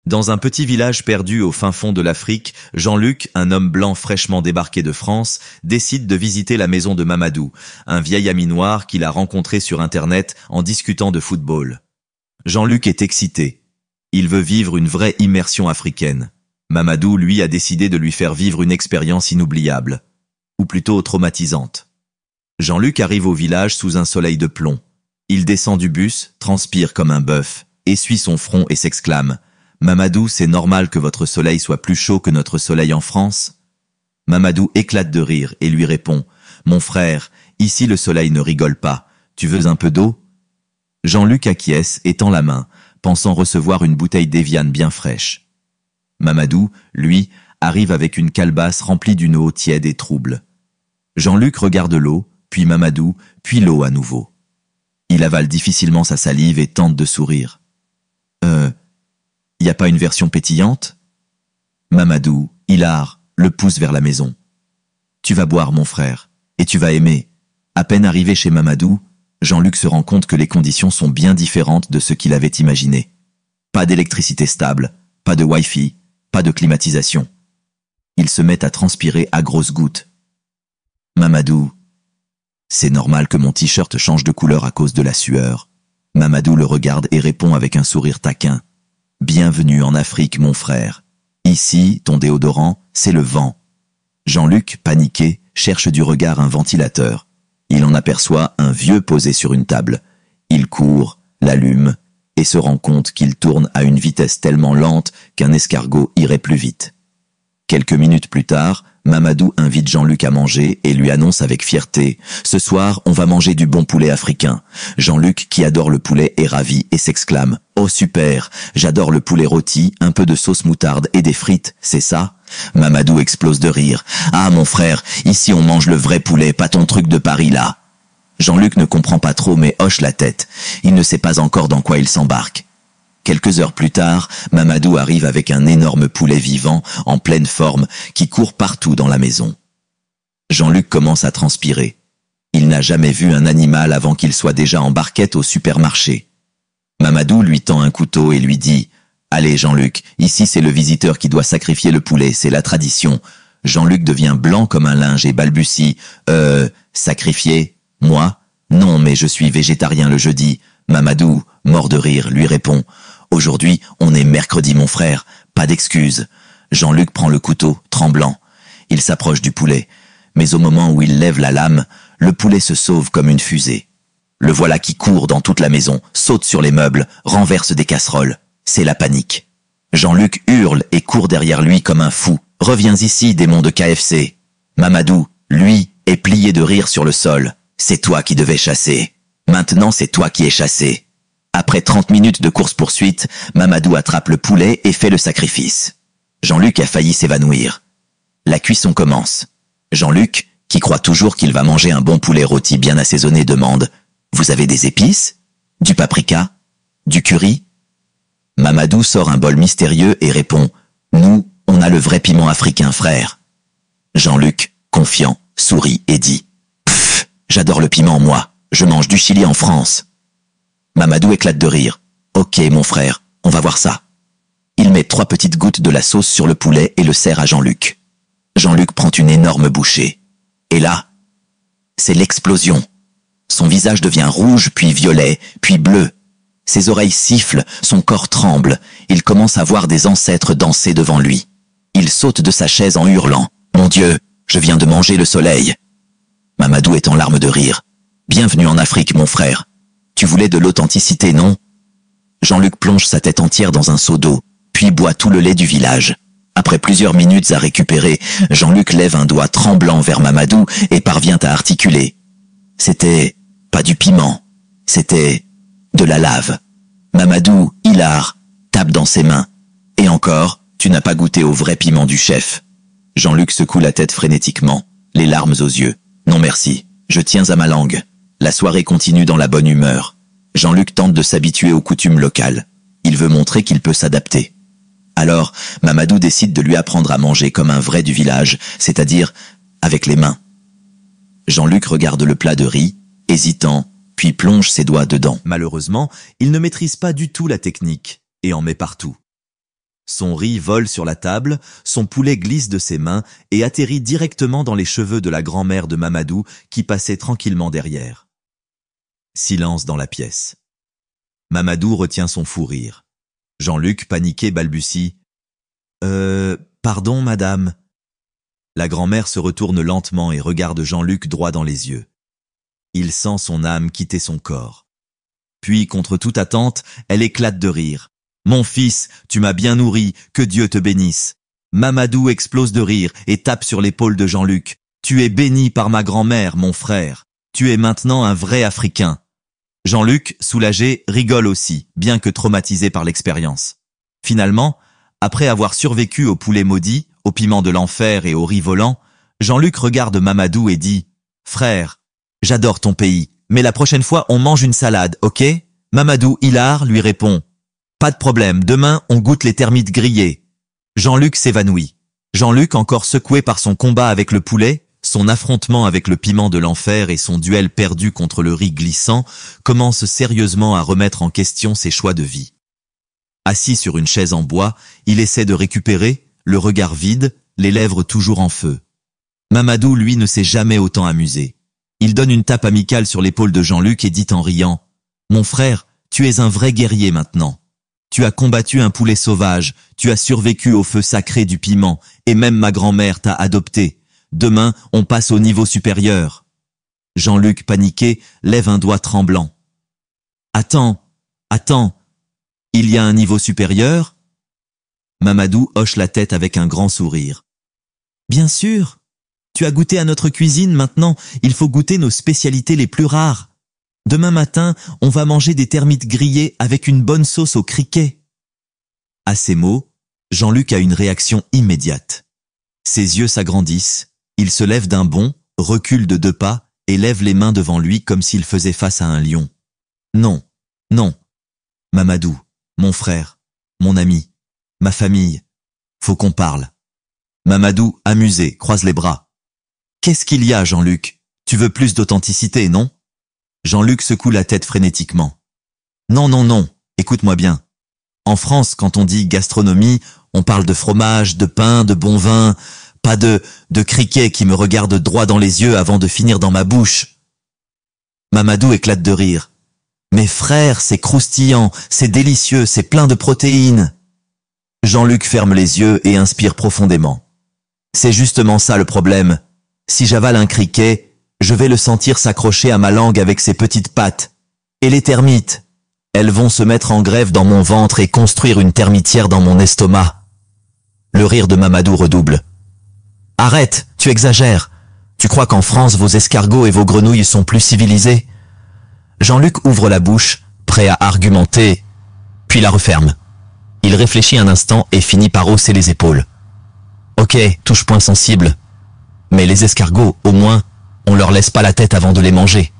Dans un petit village perdu au fin fond de l'Afrique, Jean-Luc, un homme blanc fraîchement débarqué de France, décide de visiter la maison de Mamadou, un vieil ami noir qu'il a rencontré sur Internet en discutant de football. Jean-Luc est excité. Il veut vivre une vraie immersion africaine. Mamadou, lui, a décidé de lui faire vivre une expérience inoubliable, ou plutôt traumatisante. Jean-Luc arrive au village sous un soleil de plomb. Il descend du bus, transpire comme un bœuf, essuie son front et s'exclame « Mamadou, c'est normal que votre soleil soit plus chaud que notre soleil en France ?» Mamadou éclate de rire et lui répond « Mon frère, ici le soleil ne rigole pas. Tu veux un peu d'eau ?» Jean-Luc acquiesce et tend la main, pensant recevoir une bouteille d'Evian bien fraîche. Mamadou, lui, arrive avec une calebasse remplie d'une eau tiède et trouble. Jean-Luc regarde l'eau, puis Mamadou, puis l'eau à nouveau. Il avale difficilement sa salive et tente de sourire. Y a pas une version pétillante ?» Mamadou, hilar, le pousse vers la maison. « Tu vas boire, mon frère, et tu vas aimer. » À peine arrivé chez Mamadou, Jean-Luc se rend compte que les conditions sont bien différentes de ce qu'il avait imaginé. Pas d'électricité stable, pas de Wi-Fi, pas de climatisation. Il se met à transpirer à grosses gouttes. « Mamadou, c'est normal que mon t-shirt change de couleur à cause de la sueur. » Mamadou le regarde et répond avec un sourire taquin. « Bienvenue en Afrique, mon frère. Ici, ton déodorant, c'est le vent. » Jean-Luc, paniqué, cherche du regard un ventilateur. Il en aperçoit un vieux posé sur une table. Il court, l'allume, et se rend compte qu'il tourne à une vitesse tellement lente qu'un escargot irait plus vite. Quelques minutes plus tard, Mamadou invite Jean-Luc à manger et lui annonce avec fierté « Ce soir, on va manger du bon poulet africain. » Jean-Luc, qui adore le poulet, est ravi et s'exclame « Oh super, j'adore le poulet rôti, un peu de sauce moutarde et des frites, c'est ça ?» Mamadou explose de rire « Ah mon frère, ici on mange le vrai poulet, pas ton truc de Paris là !» Jean-Luc ne comprend pas trop mais hoche la tête. Il ne sait pas encore dans quoi il s'embarque. Quelques heures plus tard, Mamadou arrive avec un énorme poulet vivant, en pleine forme, qui court partout dans la maison. Jean-Luc commence à transpirer. Il n'a jamais vu un animal avant qu'il soit déjà en barquette au supermarché. Mamadou lui tend un couteau et lui dit « Allez Jean-Luc, ici c'est le visiteur qui doit sacrifier le poulet, c'est la tradition. » Jean-Luc devient blanc comme un linge et balbutie « Sacrifier ? Moi ? Non, mais je suis végétarien le jeudi. » Mamadou, mort de rire, lui répond « Aujourd'hui, on est mercredi, mon frère, pas d'excuses. » Jean-Luc prend le couteau, tremblant. Il s'approche du poulet, mais au moment où il lève la lame, le poulet se sauve comme une fusée. Le voilà qui court dans toute la maison, saute sur les meubles, renverse des casseroles. C'est la panique. Jean-Luc hurle et court derrière lui comme un fou. « Reviens ici, démon de KFC !» Mamadou, lui, est plié de rire sur le sol. « C'est toi qui devais chasser. Maintenant, c'est toi qui es chassé. » Après 30 minutes de course-poursuite, Mamadou attrape le poulet et fait le sacrifice. Jean-Luc a failli s'évanouir. La cuisson commence. Jean-Luc, qui croit toujours qu'il va manger un bon poulet rôti bien assaisonné, demande « Vous avez des épices ? Du paprika ? Du curry ?» Mamadou sort un bol mystérieux et répond « Nous, on a le vrai piment africain, frère. » Jean-Luc, confiant, sourit et dit « Pfff, j'adore le piment, moi. Je mange du chili en France. » Mamadou éclate de rire. « Ok, mon frère, on va voir ça. » Il met 3 petites gouttes de la sauce sur le poulet et le sert à Jean-Luc. Jean-Luc prend une énorme bouchée. Et là, c'est l'explosion. Son visage devient rouge, puis violet, puis bleu. Ses oreilles sifflent, son corps tremble. Il commence à voir des ancêtres danser devant lui. Il saute de sa chaise en hurlant « Mon Dieu, je viens de manger le soleil !» Mamadou est en larmes de rire. « Bienvenue en Afrique, mon frère. Tu voulais de l'authenticité, non ?» Jean-Luc plonge sa tête entière dans un seau d'eau, puis boit tout le lait du village. Après plusieurs minutes à récupérer, Jean-Luc lève un doigt tremblant vers Mamadou et parvient à articuler. C'était pas du piment, c'était de la lave. Mamadou, hilar, tape dans ses mains. « Et encore, tu n'as pas goûté au vrai piment du chef. » Jean-Luc secoue la tête frénétiquement, les larmes aux yeux. « Non merci, je tiens à ma langue. » La soirée continue dans la bonne humeur. Jean-Luc tente de s'habituer aux coutumes locales. Il veut montrer qu'il peut s'adapter. Alors, Mamadou décide de lui apprendre à manger comme un vrai du village, c'est-à-dire avec les mains. Jean-Luc regarde le plat de riz, hésitant, puis plonge ses doigts dedans. Malheureusement, il ne maîtrise pas du tout la technique et en met partout. Son riz vole sur la table, son poulet glisse de ses mains et atterrit directement dans les cheveux de la grand-mère de Mamadou qui passait tranquillement derrière. Silence dans la pièce. Mamadou retient son fou rire. Jean-Luc, paniqué, balbutie. Pardon, madame. La grand-mère se retourne lentement et regarde Jean-Luc droit dans les yeux. Il sent son âme quitter son corps. Puis, contre toute attente, elle éclate de rire. « Mon fils, tu m'as bien nourri, que Dieu te bénisse !» Mamadou explose de rire et tape sur l'épaule de Jean-Luc. « Tu es béni par ma grand-mère, mon frère. Tu es maintenant un vrai Africain. » Jean-Luc, soulagé, rigole aussi, bien que traumatisé par l'expérience. Finalement, après avoir survécu au poulet maudit, au piment de l'enfer et au riz volant, Jean-Luc regarde Mamadou et dit « Frère, j'adore ton pays, mais la prochaine fois on mange une salade, ok ?» Mamadou hilar lui répond « Pas de problème, demain on goûte les termites grillés. » Jean-Luc s'évanouit. Jean-Luc, encore secoué par son combat avec le poulet, son affrontement avec le piment de l'enfer et son duel perdu contre le riz glissant, commence sérieusement à remettre en question ses choix de vie. Assis sur une chaise en bois, il essaie de récupérer, le regard vide, les lèvres toujours en feu. Mamadou, lui, ne s'est jamais autant amusé. Il donne une tape amicale sur l'épaule de Jean-Luc et dit en riant « Mon frère, tu es un vrai guerrier maintenant. Tu as combattu un poulet sauvage, tu as survécu au feu sacré du piment, et même ma grand-mère t'a adopté. Demain, on passe au niveau supérieur. » Jean-Luc, paniqué, lève un doigt tremblant. « Attends, il y a un niveau supérieur ?» Mamadou hoche la tête avec un grand sourire. « Bien sûr. Tu as goûté à notre cuisine, maintenant, il faut goûter nos spécialités les plus rares. Demain matin, on va manger des termites grillés avec une bonne sauce au criquet. » À ces mots, Jean-Luc a une réaction immédiate. Ses yeux s'agrandissent, il se lève d'un bond, recule de 2 pas et lève les mains devant lui comme s'il faisait face à un lion. « Non, non. Mamadou, mon frère, mon ami, ma famille, faut qu'on parle. » Mamadou, amusé, croise les bras. « Qu'est-ce qu'il y a, Jean-Luc? Tu veux plus d'authenticité, non ?» Jean-Luc secoue la tête frénétiquement. « Non, écoute-moi bien. En France, quand on dit gastronomie, on parle de fromage, de pain, de bon vin, pas de criquet qui me regarde droit dans les yeux avant de finir dans ma bouche. » Mamadou éclate de rire. « Mais frère, c'est croustillant, c'est délicieux, c'est plein de protéines. » Jean-Luc ferme les yeux et inspire profondément. « C'est justement ça le problème. Si j'avale un criquet, je vais le sentir s'accrocher à ma langue avec ses petites pattes. Et les termites, elles vont se mettre en grève dans mon ventre et construire une termitière dans mon estomac. » Le rire de Mamadou redouble. « Arrête, tu exagères. Tu crois qu'en France, vos escargots et vos grenouilles sont plus civilisés ?» Jean-Luc ouvre la bouche, prêt à argumenter, puis la referme. Il réfléchit un instant et finit par hausser les épaules. « Ok, touche point sensible. Mais les escargots, au moins, on leur laisse pas la tête avant de les manger. »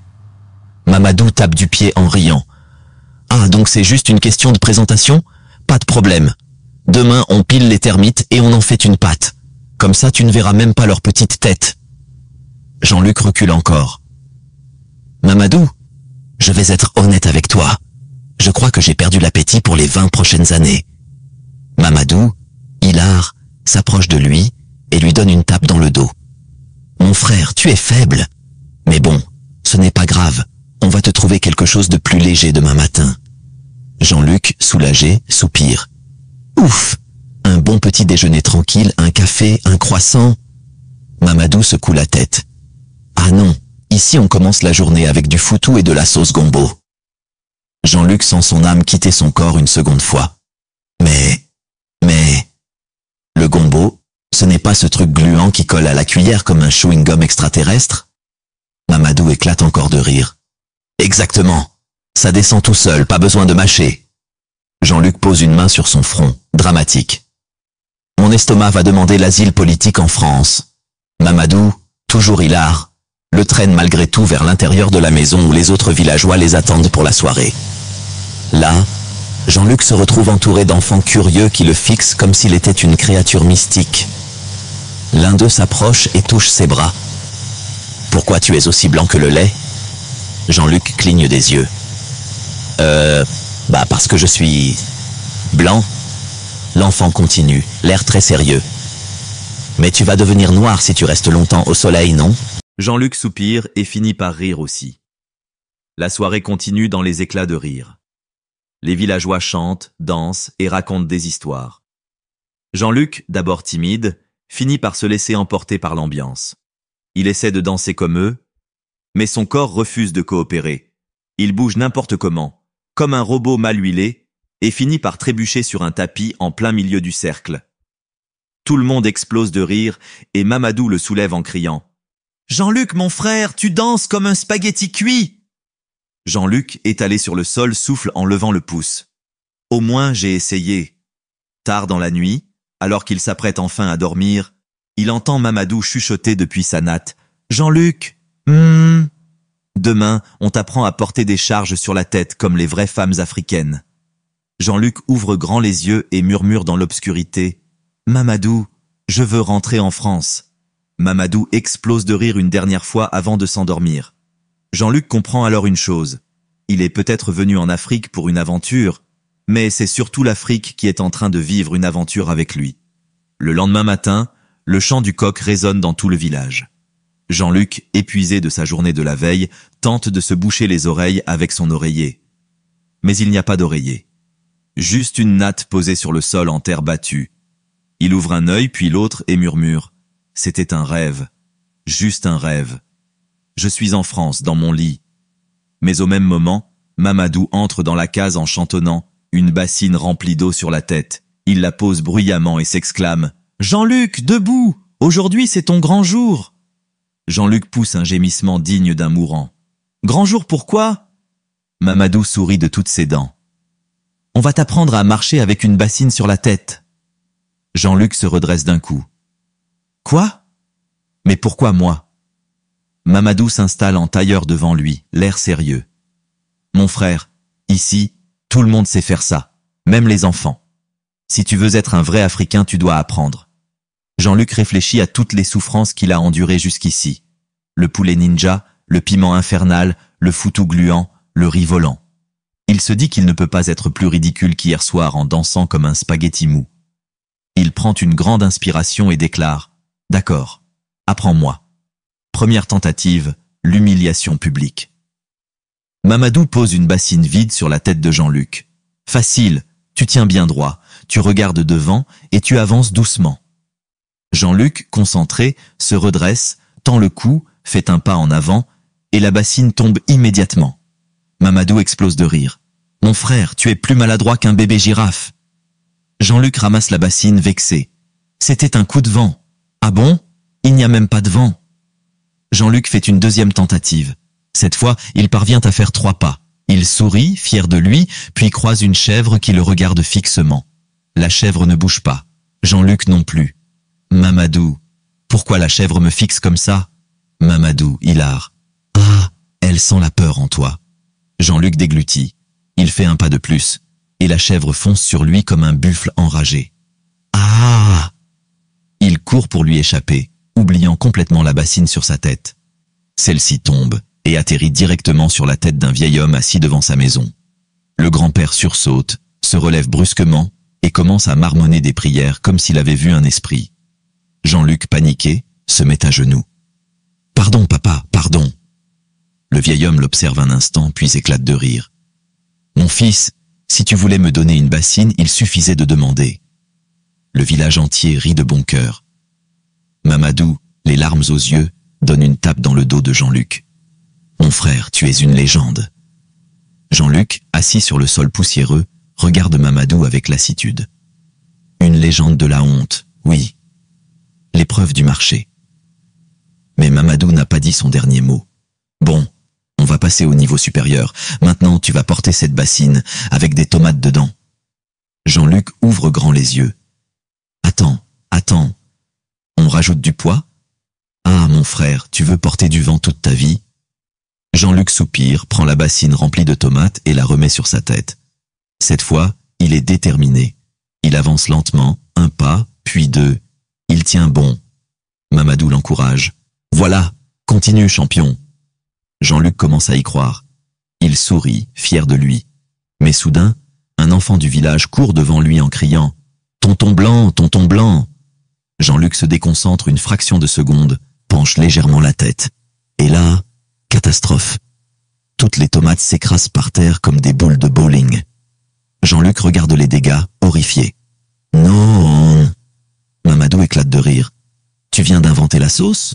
Mamadou tape du pied en riant. « Ah, donc c'est juste une question de présentation? Pas de problème. Demain, on pile les termites et on en fait une pâte. Comme ça, tu ne verras même pas leur petite tête. » Jean-Luc recule encore. « Mamadou, je vais être honnête avec toi. Je crois que j'ai perdu l'appétit pour les 20 prochaines années. » Mamadou, hilar, s'approche de lui et lui donne une tape dans le dos. « Mon frère, tu es faible. Mais bon, ce n'est pas grave. On va te trouver quelque chose de plus léger demain matin. » Jean-Luc, soulagé, soupire. « Ouf! Un bon petit déjeuner tranquille, un café, un croissant. » Mamadou secoue la tête. « Ah non, ici on commence la journée avec du foutou et de la sauce gombo. » Jean-Luc sent son âme quitter son corps une seconde fois. Mais... Le gombo, ce n'est pas ce truc gluant qui colle à la cuillère comme un chewing-gum extraterrestre? Mamadou éclate encore de rire. Exactement. Ça descend tout seul, pas besoin de mâcher. Jean-Luc pose une main sur son front, dramatique. Mon estomac va demander l'asile politique en France. Mamadou, toujours hilar, le traîne malgré tout vers l'intérieur de la maison où les autres villageois les attendent pour la soirée. Là, Jean-Luc se retrouve entouré d'enfants curieux qui le fixent comme s'il était une créature mystique. L'un d'eux s'approche et touche ses bras. « Pourquoi tu es aussi blanc que le lait ?» Jean-Luc cligne des yeux. Parce que je suis... blanc. L'enfant continue, l'air très sérieux. Mais tu vas devenir noir si tu restes longtemps au soleil, non? Jean-Luc soupire et finit par rire aussi. La soirée continue dans les éclats de rire. Les villageois chantent, dansent et racontent des histoires. Jean-Luc, d'abord timide, finit par se laisser emporter par l'ambiance. Il essaie de danser comme eux, mais son corps refuse de coopérer. Il bouge n'importe comment, comme un robot mal huilé, et finit par trébucher sur un tapis en plein milieu du cercle. Tout le monde explose de rire et Mamadou le soulève en criant « Jean-Luc, mon frère, tu danses comme un spaghetti cuit !» Jean-Luc, étalé sur le sol, souffle en levant le pouce. « Au moins, j'ai essayé. » Tard dans la nuit, alors qu'il s'apprête enfin à dormir, il entend Mamadou chuchoter depuis sa natte. « Jean-Luc, demain, on t'apprend à porter des charges sur la tête comme les vraies femmes africaines. » Jean-Luc ouvre grand les yeux et murmure dans l'obscurité. « Mamadou, je veux rentrer en France. » Mamadou explose de rire une dernière fois avant de s'endormir. Jean-Luc comprend alors une chose. Il est peut-être venu en Afrique pour une aventure, mais c'est surtout l'Afrique qui est en train de vivre une aventure avec lui. Le lendemain matin, le chant du coq résonne dans tout le village. Jean-Luc, épuisé de sa journée de la veille, tente de se boucher les oreilles avec son oreiller. Mais il n'y a pas d'oreiller. Juste une natte posée sur le sol en terre battue. Il ouvre un œil puis l'autre et murmure. C'était un rêve. Juste un rêve. Je suis en France, dans mon lit. Mais au même moment, Mamadou entre dans la case en chantonnant, une bassine remplie d'eau sur la tête. Il la pose bruyamment et s'exclame « Jean-Luc, debout! Aujourd'hui c'est ton grand jour !» Jean-Luc pousse un gémissement digne d'un mourant. « Grand jour pourquoi ?» Mamadou sourit de toutes ses dents. « On va t'apprendre à marcher avec une bassine sur la tête. » Jean-Luc se redresse d'un coup. « Quoi? Mais pourquoi moi ?» Mamadou s'installe en tailleur devant lui, l'air sérieux. « Mon frère, ici, tout le monde sait faire ça, même les enfants. Si tu veux être un vrai Africain, tu dois apprendre. » Jean-Luc réfléchit à toutes les souffrances qu'il a endurées jusqu'ici. Le poulet ninja, le piment infernal, le foutou gluant, le riz volant. Il se dit qu'il ne peut pas être plus ridicule qu'hier soir en dansant comme un spaghetti mou. Il prend une grande inspiration et déclare « D'accord, apprends-moi. » Première tentative, l'humiliation publique. Mamadou pose une bassine vide sur la tête de Jean-Luc. Facile, tu tiens bien droit, tu regardes devant et tu avances doucement. Jean-Luc, concentré, se redresse, tend le cou, fait un pas en avant et la bassine tombe immédiatement. Mamadou explose de rire. « Mon frère, tu es plus maladroit qu'un bébé girafe. » Jean-Luc ramasse la bassine vexé. « C'était un coup de vent. »« Ah bon? Il n'y a même pas de vent. » Jean-Luc fait une deuxième tentative. Cette fois, il parvient à faire 3 pas. Il sourit, fier de lui, puis croise une chèvre qui le regarde fixement. La chèvre ne bouge pas. Jean-Luc non plus. Mamadou, pourquoi la chèvre me fixe comme ça? Mamadou, hilar. Ah, elle sent la peur en toi. Jean-Luc déglutit. Il fait un pas de plus, et la chèvre fonce sur lui comme un buffle enragé. Ah! Il court pour lui échapper, oubliant complètement la bassine sur sa tête. Celle-ci tombe et atterrit directement sur la tête d'un vieil homme assis devant sa maison. Le grand-père sursaute, se relève brusquement et commence à marmonner des prières comme s'il avait vu un esprit. Jean-Luc, paniqué, se met à genoux. « Pardon, papa, pardon !» Le vieil homme l'observe un instant, puis éclate de rire. « Mon fils, si tu voulais me donner une bassine, il suffisait de demander. » Le village entier rit de bon cœur. Mamadou, les larmes aux yeux, donne une tape dans le dos de Jean-Luc. « Mon frère, tu es une légende. » Jean-Luc, assis sur le sol poussiéreux, regarde Mamadou avec lassitude. Une légende de la honte, oui. L'épreuve du marché. Mais Mamadou n'a pas dit son dernier mot. Bon, on va passer au niveau supérieur. Maintenant, tu vas porter cette bassine avec des tomates dedans. Jean-Luc ouvre grand les yeux. Attends, attends. On rajoute du poids? Ah, mon frère, tu veux porter du vent toute ta vie? Jean-Luc soupire, prend la bassine remplie de tomates et la remet sur sa tête. Cette fois, il est déterminé. Il avance lentement, 1 pas, puis 2. Il tient bon. Mamadou l'encourage. Voilà, continue, champion. Jean-Luc commence à y croire. Il sourit, fier de lui. Mais soudain, un enfant du village court devant lui en criant « Tonton Blanc. Jean-Luc se déconcentre une fraction de seconde, penche légèrement la tête. Et là, catastrophe. Toutes les tomates s'écrasent par terre comme des boules de bowling. Jean-Luc regarde les dégâts, horrifié. Non. Mamadou éclate de rire. Tu viens d'inventer la sauce?